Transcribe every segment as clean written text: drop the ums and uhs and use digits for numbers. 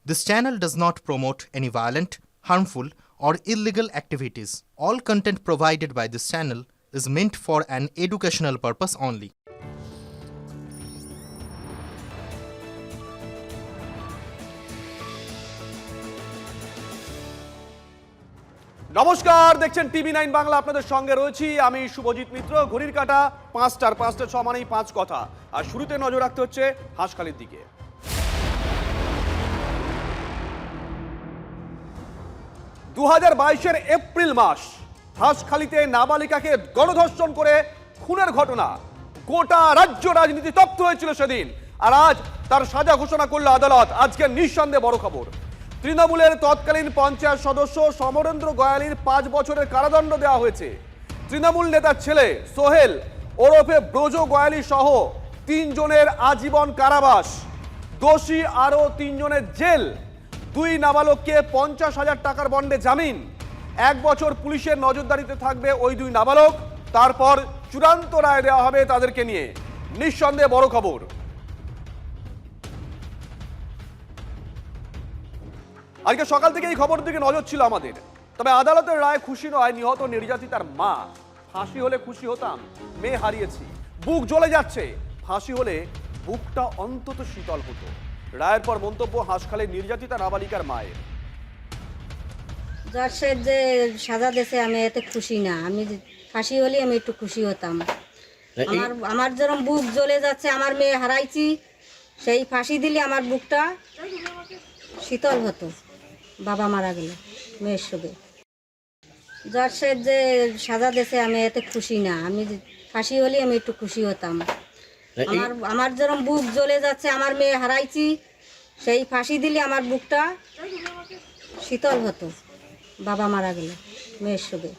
This channel does not promote any violent, harmful, or illegal activities. All content provided by this channel is meant for an educational purpose only. নমস্কার, দেখছেন টিভি9 বাংলা। আপনাদের সঙ্গে রয়েছি আমি শুভজিৎ মিত্র। ঘড়ির কাঁটা 5টা 6 মানেই 5 কথা। আর শুরুতে নজর রাখতে হচ্ছে হাঁসখালির দিকে। 2022-এর এপ্রিল মাস, হাঁসখালিতে নাবালিকাকে গণধর্ষণ করে খুনের ঘটনা। গোটা রাজ্য রাজনীতি তপ্ত হয়েছিল সেদিন, আর আজ তার সাজা ঘোষণা করল আদালত। আজকে নিঃসন্দেহে বড় খবর, তৃণমূলের তৎকালীন পঞ্চায়েত সদস্য সমরেন্দ্র গয়ালির 5 বছরের কারাদণ্ড দেওয়া হয়েছে। তৃণমূল নেতার ছেলে সোহেল ওরফে ব্রজ গয়ালি সহ 3 জনের আজীবন কারাবাস, দোষী আরও 3 জনের জেল, 2 নাবালককে 50,000 টাকার বন্ডে জামিন। 1 বছর পুলিশের নজরদারিতে থাকবে ওই 2 নাবালক, তারপর চূড়ান্ত রায় দেওয়া হবে তাদেরকে নিয়ে। নিঃসন্দেহে বড় খবর। আজকে সকাল থেকে এই খবর দিকে নজর ছিল আমাদের। তবে আদালতের রায় খুশি নয় নিহত নির্যাতিতার মা। ফাঁসি হলে খুশি হতাম, মেয়ে হারিয়েছি, বুক জ্বলে যাচ্ছে। ফাঁসি হলে বুকটা অন্তত শীতল হতো। রায়ের পর মন্তব্য হাঁসখালির নির্যাতিতা নাবালিকার মায়ের। যার সে যে সাজা দেশে আমি এতে খুশি না। আমি ফাঁসি হলে আমি একটু খুশি হতাম। আমার যেরকম বুক জ্বলে যাচ্ছে, আমার মেয়ে হারাইছি, সেই ফাঁসি দিলে আমার বুকটা শীতল হতো। বাবা মারা গেল মেয়ের সঙ্গে। যার সে যে সাজা দেশে আমি এতে খুশি না। আমি ফাঁসি হলে আমি একটু খুশি হতাম। আমার যেরকম বুক জ্বলে যাচ্ছে, আমার মেয়ে হারাইছি, সেই ফাঁসি দিলে আমার বুকটা শীতল হতো। বাবা মারা গেল মেয়ের সঙ্গে।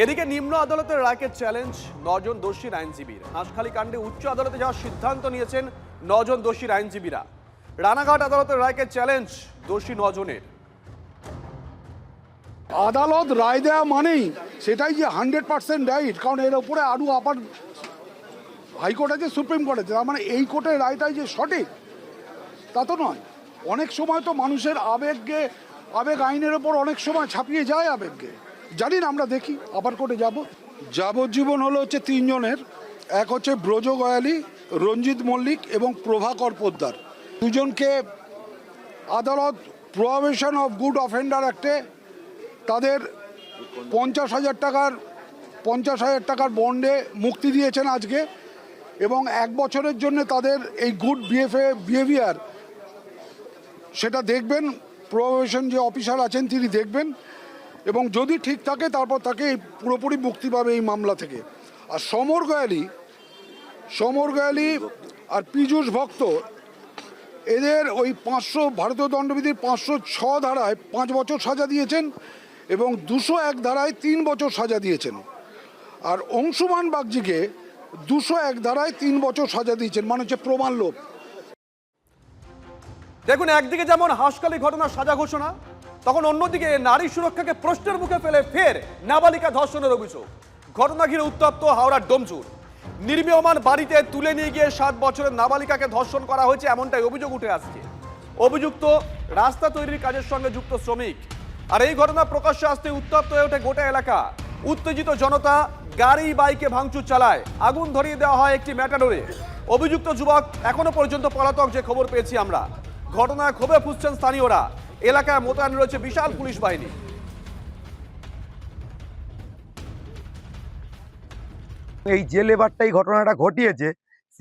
এদিকে নিম্ন আদালতের রায়কে চ্যালেঞ্জ 9 জন দোষীর আইনজীবীর। হাঁসখালি কাণ্ডে উচ্চ আদালতে যাওয়ার সিদ্ধান্ত নিয়েছেন 9 জন দোষীর আইনজীবীরা। রানাঘাট আদালতের রায়কে চ্যালেঞ্জ দোষী 9 জনের। আদালত রায় দেওয়া মানেই সেটাই যে 100% রাইট, কারণ এর উপরে আরও আপার হাইকোর্ট আছে, সুপ্রিম কোর্ট আছে। তার মানে এই কোর্টের রায়টাই যে সঠিক তা তো নয়। অনেক সময় তো মানুষের আবেগ আইনের ওপর অনেক সময় ছাপিয়ে যায় আবেগকে। জানি না, আমরা দেখি আপার কোর্টে যাব। যাবজ্জীবন হচ্ছে 3 জনের। এক হচ্ছে ব্রজ গয়ালি, রঞ্জিত মল্লিক এবং প্রভাকর পোদ্দার। 2 জনকে আদালত প্রোহিবিশন অফ গুড অফেন্ডার অ্যাক্টে তাদের 50,000 টাকার বন্ডে মুক্তি দিয়েছেন আজকে, এবং 1 বছরের জন্য তাদের এই গুড বিহেভিয়ার সেটা দেখবেন। প্রোহিবিশন যে অফিসার আছেন তিনি দেখবেন, এবং যদি ঠিক থাকে তারপর তাকে পুরোপুরি মুক্তি পাবে এই মামলা থেকে। আর সমর গয়ালি আর পীযূষ ভক্ত, এদের ওই 500 ভারতীয় দণ্ডবিধির 506 ধারায় 5 বছর সাজা দিয়েছেন, এবং 201 ধারায় 3 বছর সাজা দিয়েছেন। আর অংশুমান বাগজিকে 201 ধারায় 3 বছর সাজা দিয়েছেন, মানে হচ্ছে প্রমাণ লোপ। দেখুন, একদিকে যেমন হাঁসখালি ঘটনার সাজা ঘোষণা, তখন অন্যদিকে নারী সুরক্ষাকে প্রশ্নের মুখে ফেলে ফের নাবালিকা ধর্ষণের অভিযোগ। ঘটনা ঘিরে উত্তপ্ত হাওড়ার ডোমজুর। নির্মীয়মান বাড়িতে তুলে নিয়ে গিয়ে 7 বছরের নাবালিকাকে ধর্ষণ করা হয়েছে, এমনটাই অভিযোগ উঠে আসছে। অভিযুক্ত রাস্তা তৈরির কাজের সঙ্গে যুক্ত শ্রমিক। আর এই ঘটনা প্রকাশ্যে আসতে উত্তপ্ত হয়ে ওঠে গোটা এলাকা। উত্তেজিত জনতা গাড়ি বাইকে ভাঙচুর চালায়, আগুন ধরিয়ে দেওয়া হয় একটি ম্যাটাডোরে। অভিযুক্ত যুবক এখনো পর্যন্ত পলাতক, যে খবর পেয়েছি আমরা। ঘটনায় ক্ষোভে ফুঁসছেন স্থানীয়রা। এলাকায় মোতায়েন রয়েছে বিশাল পুলিশ বাহিনী। এই যে লেবারটাই ঘটনাটা ঘটিয়েছে,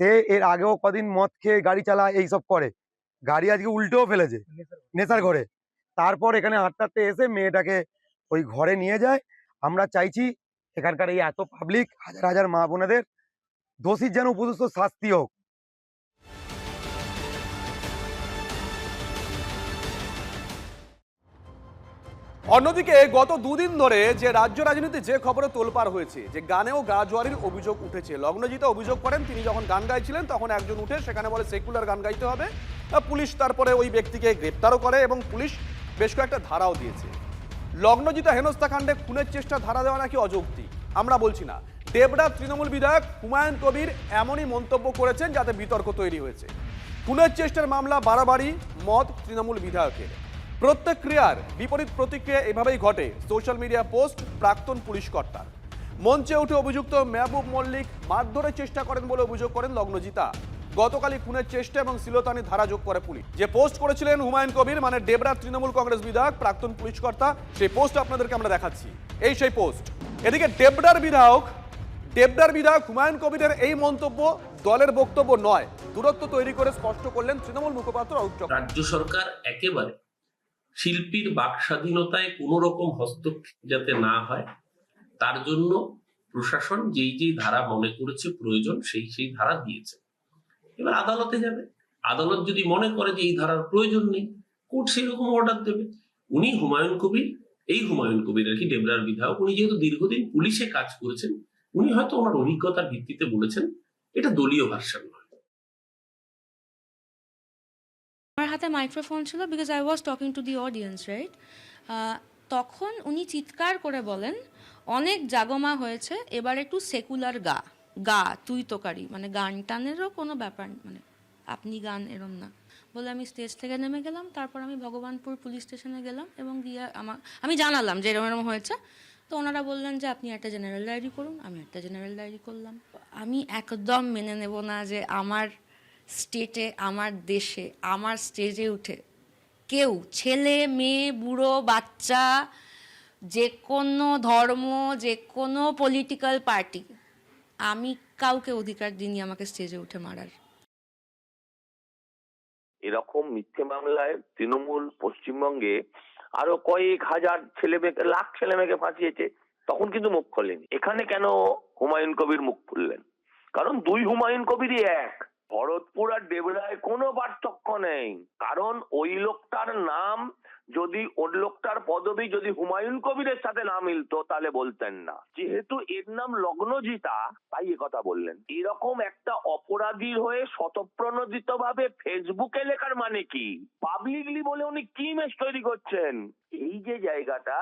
সে এর আগেও কদিন মদ খেয়ে গাড়ি চালায়, এইসব করে। গাড়ি আজকে উল্টেও ফেলেছে নেশার ঘরে। তারপর এখানে আটটাতে এসে মেয়েটাকে ওই ঘরে নিয়ে যায়। আমরা চাইছি এখানকার এই এত পাবলিক, হাজার হাজার মা বোনেদের দোষীর যেন উপযুক্ত শাস্তি হোক। অন্যদিকে গত 2 দিন ধরে যে রাজ্য রাজনীতি যে খবরে তোলপাড় হয়েছে, যে গানেও গা জোয়ারির অভিযোগ উঠেছে। লগ্নজিৎ অভিযোগ করেন, তিনি যখন গান গাইছিলেন তখন একজন উঠে সেখানে বলে সেকুলার গান গাইতে হবে। পুলিশ তারপরে ওই ব্যক্তিকে গ্রেপ্তারও করে, এবং পুলিশ বেশ কয়েকটা ধারাও দিয়েছে। লগ্নজিৎ হেনস্থাকাণ্ডে খুনের চেষ্টা ধারা দেওয়া নাকি অযৌক্তিক, আমরা বলছি না। দেবরাজ তৃণমূল বিধায়ক হুমায়ুন কবির এমনই মন্তব্য করেছেন, যাতে বিতর্ক তৈরি হয়েছে। খুনের চেষ্টার মামলা বাড়াবাড়ি, মত তৃণমূল বিধায়কের। প্রত্যেক ক্রিয়ার বিপরীত প্রতিক্রিয়া এভাবেই ঘটে সোশ্যাল মিডিয়া পোস্ট প্রাক্তন পুলিশ কর্তার। মঞ্চে উঠে অভিযুক্ত মেহবুব মল্লিক মারধরের চেষ্টা করেন বলে অভিযোগ করেন লগ্নজিতা। গতকালই খুনের চেষ্টা এবং শ্লীলতাহানি ধারা যোগ করে পুলিশ। যে পোস্ট করেছিলেন হুমায়ুন কবির, মানে ডেবরার তৃণমূল কংগ্রেস বিধায়ক, প্রাক্তন পুলিশ কর্তা, সেই পোস্ট আপনাদেরকে আমরা দেখাচ্ছি। এই সেই পোস্ট। এদিকে ডেবরার বিধায়ক হুমায়ুন কবিরের এই মন্তব্য দলের বক্তব্য নয়, দূরত্ব তৈরি করে স্পষ্ট করলেন তৃণমূল মুখপাত্র অরূপ চক্রবর্তী। রাজ্য সরকার একেবারে শিল্পীর বাক স্বাধীনতায় কোনো রকম হস্তক্ষেপ যাতে না হয় তার জন্য প্রশাসন যেই ধারা মনে করেছে প্রয়োজন সেই ধারা দিয়েছে। এবার আদালতে যাবে, আদালত যদি মনে করে যে এই ধারার প্রয়োজন নেই, কোর্ট সেই রকম অর্ডার দেবে। হুমায়ুন কবির আর কি ডেবরার বিধায়ক, উনি যেহেতু দীর্ঘদিন পুলিশে কাজ করেছেন, উনি হয়তো ওনার অভিজ্ঞতার ভিত্তিতে বলেছেন, এটা দলীয় ভার্সন নয়। আমার হাতে মাইক্রোফোন ছিল, because I was talking to the audience, right? তখন উনি চিৎকার করে বলেন, অনেক জাগমা হয়েছে, এবার একটু সেকুলার গা তুই তোকারি, মানে গান টানেরও কোনো ব্যাপার, মানে আপনি গান এরম না বলে আমি স্টেজ থেকে নেমে গেলাম। তারপর আমি ভগবানপুর পুলিশ স্টেশনে গেলাম এবং গিয়ে আমি জানালাম যে এরম হয়েছে। তো ওনারা বললেন যে আপনি একটা জেনারেল ডায়েরি করুন। আমি একটা জেনারেল ডায়েরি করলাম। আমি একদম মেনে নেব না যে আমার স্টেটে, আমার দেশে, আমার স্টেজে উঠে কেউ, ছেলে মেয়ে বুড়ো বাচ্চা, যে কোনো ধর্ম, যে কোনো পলিটিক্যাল পার্টি, আমি কাউকে অধিকার দিইনি আমাকে স্টেজে উঠে মারার। এরকম মিথ্যে মামলায় তৃণমূল পশ্চিমবঙ্গে আরো কয়েক হাজার লাখ ছেলে মেয়েকে ফাঁসিয়েছে, তখন কিন্তু মুখ খোলেনি। এখানে কেন হুমায়ুন কবির মুখ খুললেন? কারণ দুই হুমায়ুন কবিরই এক। ভরতপুর আর ডেবরায় কোনো পার্থক্য নেই। কারণ ওই লোকটার নাম, যদি ওই লোকটার পদবি যদি হুমায়ুন কবিরের সাথে না মিলতো তাহলে বলতেন না। যেহেতু এর নাম লগ্নজিতা, তাই কথা বললেন। এরকম একটা অপরাধীর হয়ে স্বতঃপ্রণোদিত ভাবে ফেসবুকে লেখার মানে কি? পাবলিকলি বলে উনি কি ইমেজ তৈরি করছেন? এই যে জায়গাটা,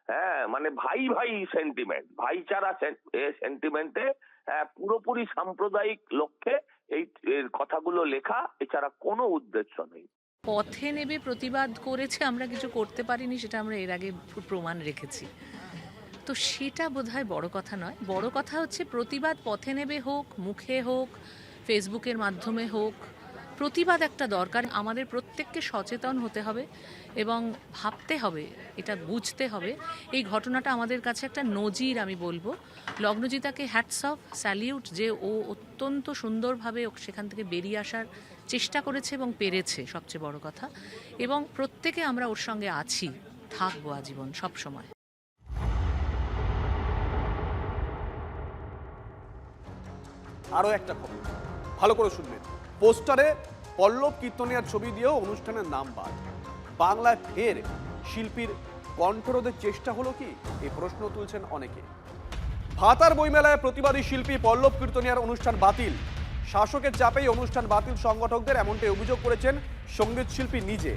হ্যাঁ, মানে ভাই সেন্টিমেন্ট, ভাইচারা সেন্টিমেন্টে পুরোপুরি সাম্প্রদায়িক লক্ষ্যে এই কথাগুলো লেখা, এছাড়া কোনো উদ্দেশ্য নেই। পথে নেবে প্রতিবাদ করেছে, আমরা কিছু করতে পারিনি, সেটা আমরা এর আগে প্রমাণ রেখেছি। তো সেটা বোধহয় বড় কথা নয়। বড় কথা হচ্ছে প্রতিবাদ পথে নেবে হোক, মুখে হোক, ফেসবুকের মাধ্যমে হোক, প্রতিবাদ একটা দরকার। আমাদের প্রত্যেককে সচেতন হতে হবে এবং ভাবতে হবে, এটা বুঝতে হবে। এই ঘটনাটা আমাদের কাছে একটা নজির, আমি বলবো। লগ্নজিতাকে হ্যাটস অফ, স্যালিউট, যে ও অত্যন্ত সুন্দরভাবে সেখান থেকে বেরিয়ে আসার চেষ্টা করেছে এবং পেরেছে, সবচেয়ে বড় কথা। এবং প্রত্যেকে আমরা ওর সঙ্গে আছি, থাকবো আজীবন, সব সময়। আরো একটা খবর, ভালো করে শুনবেন। পোস্টারে পল্লব কীর্তনিয়ার ছবি দিয়েও অনুষ্ঠানের নাম বাদ। বাংলায় ফের শিল্পীর কণ্ঠরোধের চেষ্টা হলো কি, এই প্রশ্ন তুলছেন অনেকে। ভাতার বইমেলায় প্রতিবাদী শিল্পী পল্লব কীর্তনিয়ার অনুষ্ঠান বাতিল। শাসকের চাপেই অনুষ্ঠান বাতিল সংগঠকদের, এমনটাই অভিযোগ করেছেন সঙ্গীত শিল্পী নিজে।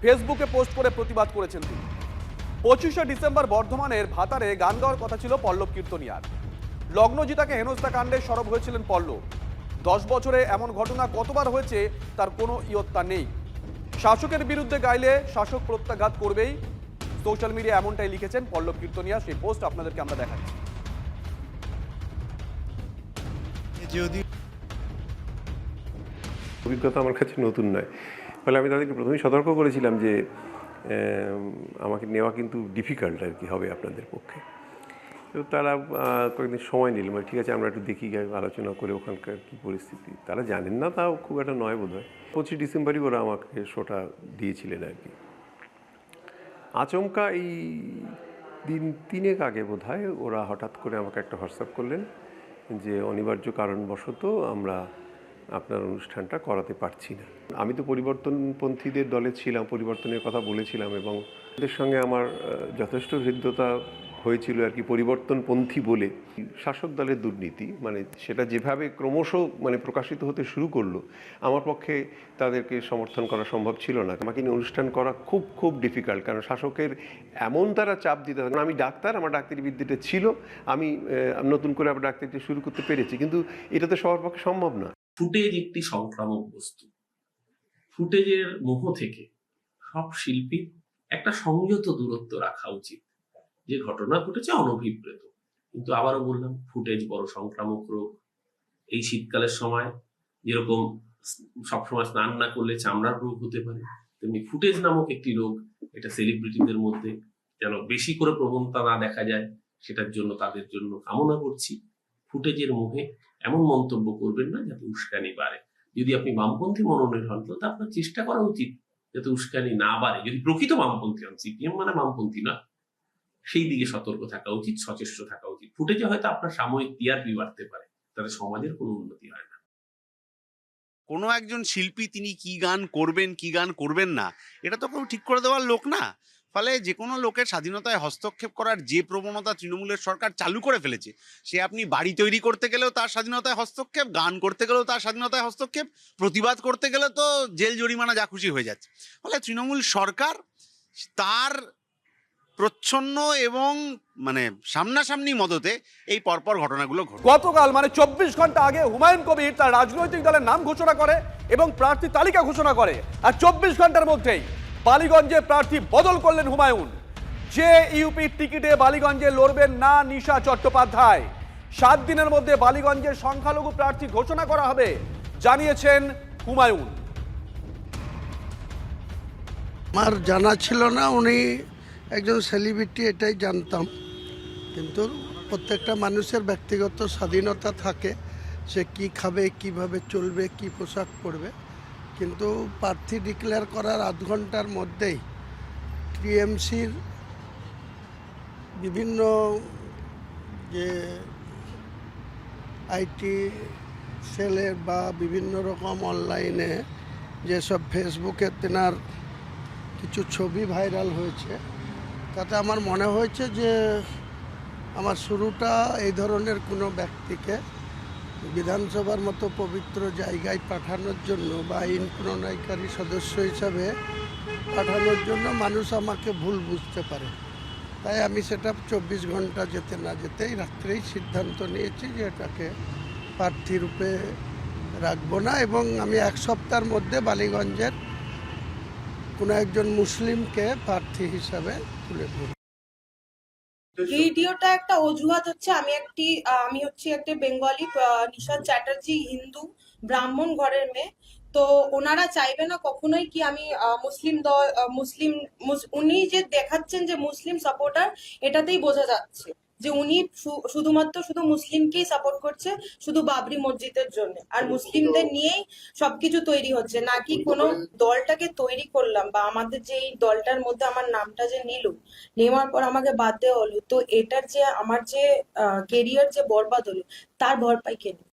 ফেসবুকে পোস্ট করে প্রতিবাদ করেছেন তিনি। 25শে ডিসেম্বর বর্ধমানের ভাতারে গান গাওয়ার কথা ছিল পল্লব কীর্তনিয়ার। লগ্নজিতাকে হেনস্থা কাণ্ডে সরব হয়েছিলেন পল্লব। 10 বছরে এমন ঘটনা কতবার হয়েছে তার কোনো ইয়ত্তা নেই। শাসকের বিরুদ্ধে গাইলে শাসক প্রত্যাঘাত করবেই, সোশ্যাল মিডিয়া এমনটাই লিখেছেন পল্লব কীর্তনিয়া। সেই পোস্ট আপনাদেরকে আমরা দেখাচ্ছি। অভিজ্ঞতা আমার কাছে নতুন নয়, ফলে আমি তাদেরকে প্রথমেই সতর্ক করেছিলাম যে আমাকে নেওয়া কিন্তু ডিফিকাল্ট আর কি হবে আপনাদের পক্ষে। তো তারা কয়েকদিন সময় নিল, ঠিক আছে আমরা একটু দেখি, আলোচনা করে ওখানকার কী পরিস্থিতি। তারা জানেন না, তাও খুব একটা নয় বোধ হয়। 25 ডিসেম্বরই ওরা আমাকে শোটা দিয়েছিলেন আর কি। আচমকা এই দিন 3 আগে বোধ হয় ওরা হঠাৎ করে আমাকে একটা হোয়াটসঅ্যাপ করলেন যে অনিবার্য কারণবশত আমরা আপনার অনুষ্ঠানটা করাতে পারছি না। আমি তো পরিবর্তনপন্থীদের দলে ছিলাম, পরিবর্তনের কথা বলেছিলাম এবং এদের সঙ্গে আমার যথেষ্ট হৃদ্যতা হয়েছিল আর কি। পরিবর্তনপন্থী বলে শাসক দলের দুর্নীতি, মানে সেটা যেভাবে ক্রমশ মানে প্রকাশিত হতে শুরু করলো, আমার পক্ষে তাদেরকে সমর্থন করা সম্ভব ছিল না। আমাকে নিয়ে অনুষ্ঠান করা খুব খুব ডিফিকাল্ট, কারণ শাসকের এমন তারা চাপ দিতে থাকে। আমি ডাক্তার, আমার ডাক্তারি বিদ্যাটা ছিল, আমি নতুন করে আবার ডাক্তারিতে শুরু করতে পেরেছি, কিন্তু এটা তো সবার পক্ষে সম্ভব না। ফুটেজ একটি সংক্রামক বস্তু, ফুটেজের মোহ থেকে সব শিল্পীর একটা সংযত দূরত্ব রাখা উচিত। যে ঘটনা ঘটেছে অনভিপ্রেত, কিন্তু আবারও বললাম, ফুটেজ বড় সংক্রামক রোগ। এই শীতকালের সময় যেরকম সবসময় স্নান না করলে চামড়ার রোগ হতে পারে, তেমনি ফুটেজ নামক একটি রোগ, এটা সেলিব্রিটিদের মধ্যে যেন বেশি করে প্রবণতা না দেখা যায়, সেটার জন্য তাদের জন্য কামনা করছি। ফুটেজের মোহে এমন মন্তব্য করবেন না যাতে উস্কানি বাড়ে। যদি আপনি বামপন্থী মননের হন, তাহলে আপনার চেষ্টা করা উচিত যাতে উস্কানি না বাড়ে। যদি প্রকৃত বামপন্থী হন, সিপিএম মানে বামপন্থী না, সেই দিকে সতর্ক থাকা উচিত, সচেষ্ট থাকা উচিত। ফুটেজে হয়তো আপনার সাময়িক টিআরপি বাড়তে পারে, তাতে সমাজের কোনো উন্নতি হয় না। কোনো একজন শিল্পী তিনি কি গান করবেন কি গান করবেন না, এটা তো কেউ ঠিক করে দেওয়ার লোক না। ফলে যে কোনো লোকের স্বাধীনতায় হস্তক্ষেপ করার যে প্রবণতা তৃণমূলের সরকার চালু করে ফেলেছে, সে আপনি বাড়ি তৈরি করতে গেলেও তার স্বাধীনতায় হস্তক্ষেপ, গান করতে গেলেও তার স্বাধীনতায় হস্তক্ষেপ, প্রতিবাদ করতে গেলে তো জেল জরিমানা যা খুশি হয়ে যাচ্ছে। ফলে তৃণমূল সরকার তার প্রচ্ছন্ন এবং সামনাসামনি মদতে এই পরপর ঘটনাগুলো ঘটে। গতকাল 24 ঘন্টা আগে হুমায়ুন কবির তার রাজনৈতিক দলের নাম ঘোষণা করে এবং প্রার্থী তালিকা ঘোষণা করে, আর 24 ঘন্টার মধ্যেই বালিগঞ্জে প্রার্থী বদল করলেন হুমায়ুন। যে ইউপির টিকিটে বালিগঞ্জে লড়বেন না নিশা চট্টোপাধ্যায়। 7 দিনের মধ্যে বালিগঞ্জের সংখ্যালঘু প্রার্থী ঘোষণা করা হবে জানিয়েছেন হুমায়ুন। আমার জানা ছিল না উনি একজন সেলিব্রিটি, এটাই জানতাম। কিন্তু প্রত্যেকটা মানুষের ব্যক্তিগত স্বাধীনতা থাকে, সে কি খাবে, কিভাবে চলবে, কি পোশাক পরবে। কিন্তু প্রার্থী ডিক্লেয়ার করার আধ ঘন্টার মধ্যেই টিএমসির বিভিন্ন যে আইটি সেলের বা বিভিন্ন রকম অনলাইনে যেসব ফেসবুকে তেনার কিছু ছবি ভাইরাল হয়েছে, তাতে আমার মনে হয়েছে যে আমার শুরুটা এই ধরনের কোনো ব্যক্তিকে বিধানসভার মতো পবিত্র জায়গায় পাঠানোর জন্য বা আইন প্রণয়নকারী সদস্য হিসাবে পাঠানোর জন্য মানুষ আমাকে ভুল বুঝতে পারে। তাই আমি সেটা 24 ঘন্টা যেতে না যেতেই রাত্রেই সিদ্ধান্ত নিয়েছি যে এটাকে প্রার্থী রূপে রাখবো না, এবং আমি 1 সপ্তাহের মধ্যে বালিগঞ্জের কোনো একজন মুসলিমকে প্রার্থী হিসাবে তুলে ধরব। ভিডিওটা একটা অজুহাত হচ্ছে। আমি হচ্ছে একটা বেঙ্গলি, নিশাদ চ্যাটার্জি হিন্দু ব্রাহ্মণ ঘরের মেয়ে। তো ওনারা চাইবে না কখনোই কি আমি মুসলিম দল উনি যে দেখাচ্ছেন যে মুসলিম সাপোর্টার, এটাতেই বোঝা যাচ্ছে যে উনি শুধু মুসলিমকেই সাপোর্ট করছে, শুধু বাবরি মসজিদের জন্য, আর মুসলিমদের নিয়েই সবকিছু তৈরি হচ্ছে। নাকি কোনো দলটাকে তৈরি করলাম বা আমাদের যে এই দলটার মধ্যে আমার নামটা যে নেওয়ার পর আমাকে বাদ দেওয়া হলো, তো এটার যে আমার যে কেরিয়ার যে বরবাদ হলো, তার ভরপাই কে নেবে?